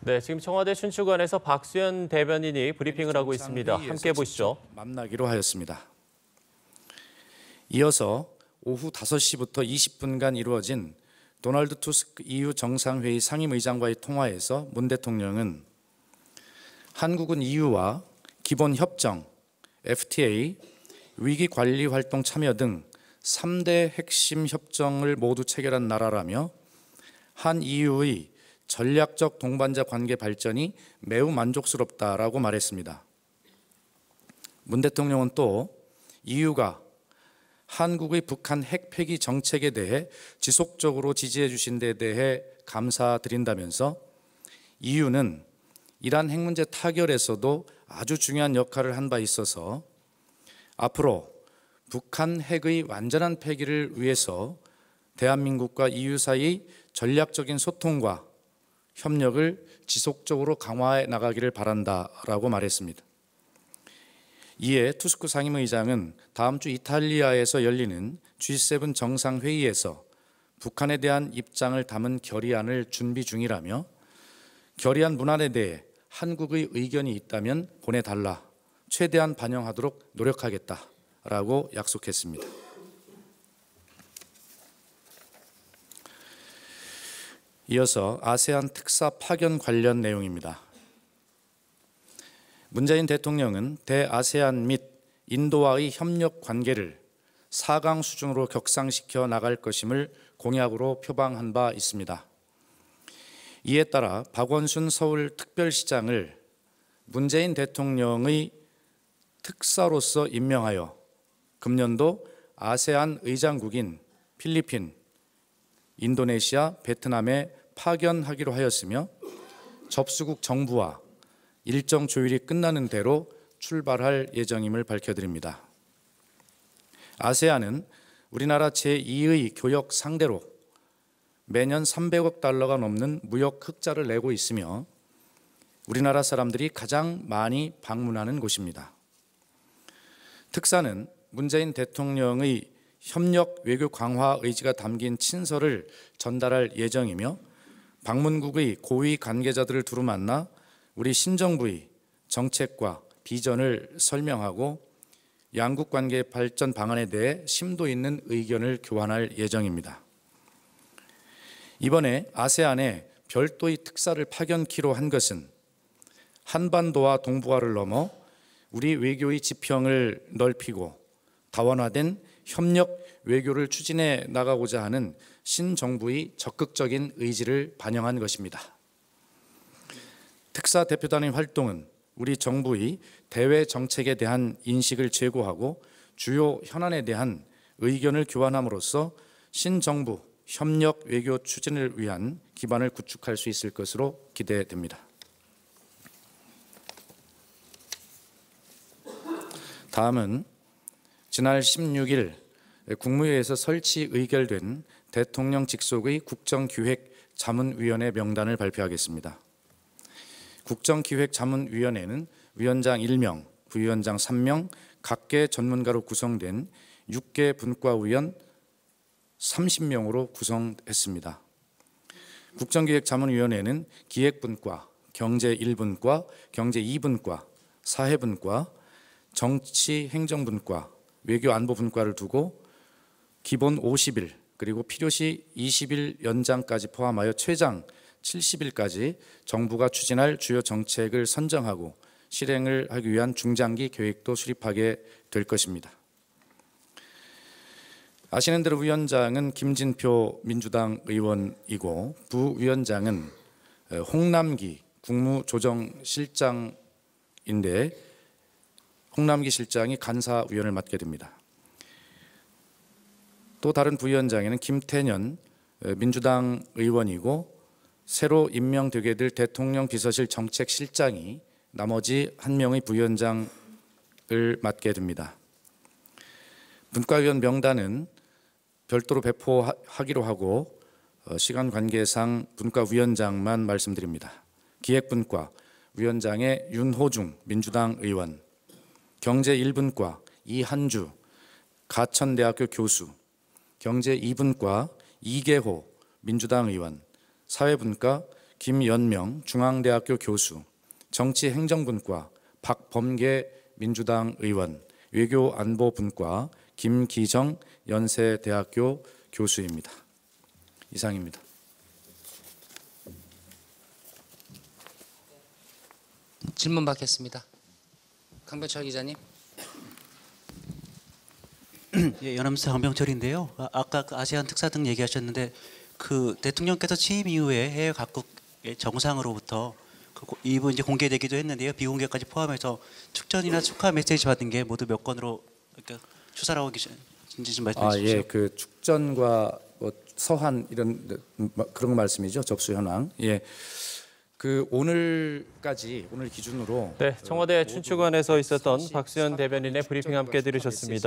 네, 지금 청와대 춘추관에서 박수현 대변인이 브리핑을 하고 있습니다. 함께 보시죠. 만나기로 하였습니다. 이어서 오후 5시부터 20분간 이루어진 도널드 투스크 EU 정상회의 상임의장과의 통화에서 문 대통령은 한국은 EU와 기본협정, FTA, 위기관리활동 참여 등 3대 핵심 협정을 모두 체결한 나라라며 한 EU의 전략적 동반자 관계 발전이 매우 만족스럽다라고 말했습니다. 문 대통령은 또 EU가 한국의 북한 핵 폐기 정책에 대해 지속적으로 지지해 주신 데 대해 감사드린다면서 EU는 이란 핵 문제 타결에서도 아주 중요한 역할을 한 바 있어서 앞으로 북한 핵의 완전한 폐기를 위해서 대한민국과 EU 사이 전략적인 소통과 협력을 지속적으로 강화해 나가기를 바란다라고 말했습니다. 이에 투스크 상임의장은 다음 주 이탈리아에서 열리는 G7 정상회의에서 북한에 대한 입장을 담은 결의안을 준비 중이라며 결의안 문안에 대해 한국의 의견이 있다면 보내달라, 최대한 반영하도록 노력하겠다라고 약속했습니다. 이어서 아세안 특사 파견 관련 내용입니다. 문재인 대통령은 대아세안 및 인도와의 협력 관계를 4강 수준으로 격상시켜 나갈 것임을 공약으로 표방한 바 있습니다. 이에 따라 박원순 서울특별시장을 문재인 대통령의 특사로서 임명하여 금년도 아세안 의장국인 필리핀, 인도네시아, 베트남에 파견하기로 하였으며 접수국 정부와 일정 조율이 끝나는 대로 출발할 예정임을 밝혀드립니다. 아세안은 우리나라 제2의 교역 상대로 매년 300억 달러가 넘는 무역 흑자를 내고 있으며 우리나라 사람들이 가장 많이 방문하는 곳입니다. 특사는 문재인 대통령의 협력 외교 강화 의지가 담긴 친서를 전달할 예정이며 방문국의 고위 관계자들을 두루 만나 우리 신정부의 정책과 비전을 설명하고 양국 관계 발전 방안에 대해 심도 있는 의견을 교환할 예정입니다. 이번에 아세안에 별도의 특사를 파견키로 한 것은 한반도와 동북아를 넘어 우리 외교의 지평을 넓히고 다원화된 협력 외교를 추진해 나가고자 하는 신정부의 적극적인 의지를 반영한 것입니다. 특사 대표단의 활동은 우리 정부의 대외 정책에 대한 인식을 제고하고 주요 현안에 대한 의견을 교환함으로써 신정부 협력 외교 추진을 위한 기반을 구축할 수 있을 것으로 기대됩니다. 다음은 지난 16일 국무회의에서 설치 의결된 대통령 직속의 국정기획자문위원회 명단을 발표하겠습니다. 국정기획자문위원회는 위원장 1명, 부위원장 3명, 각계 전문가로 구성된 6개 분과위원 30명으로 구성했습니다. 국정기획자문위원회는 기획분과, 경제 1분과, 경제 2분과, 사회분과, 정치행정분과, 외교안보분과를 두고 기본 50일 그리고 필요시 20일 연장까지 포함하여 최장 70일까지 정부가 추진할 주요 정책을 선정하고 실행을 하기 위한 중장기 계획도 수립하게 될 것입니다. 아시는 대로 위원장은 김진표 민주당 의원이고 부위원장은 홍남기 국무조정실장인데 홍남기 실장이 간사위원을 맡게 됩니다. 또 다른 부위원장에는 김태년 민주당 의원이고 새로 임명되게 될 대통령 비서실 정책실장이 나머지 한 명의 부위원장을 맡게 됩니다. 분과위원 명단은 별도로 배포하기로 하고 시간 관계상 분과위원장만 말씀드립니다. 기획분과 위원장의 윤호중 민주당 의원, 경제 1분과 이한주 가천대학교 교수, 경제 2분과 이계호 민주당 의원, 사회분과 김연명 중앙대학교 교수, 정치행정분과 박범계 민주당 의원, 외교안보분과 김기정 연세대학교 교수입니다. 이상입니다. 질문 받겠습니다. 강병철 기자님. 예, 연합뉴스 강병철인데요. 아까 그 아세안 특사 등 얘기하셨는데 그 대통령께서 취임 이후에 해외 각국의 정상으로부터 이분 이제 공개되기도 했는데요. 비공개까지 포함해서 축전이나 축하 메시지 받은 게 모두 몇 건으로 이렇게 추사를 하고 계신지 좀 말씀해 주십시오. 예, 그 축전과 뭐 서한 이런 그런 말씀이죠. 접수 현황. 예. 그 오늘 기준으로 네, 청와대 춘추관에서 있었던 박수현 대변인의 브리핑 함께 들으셨습니다.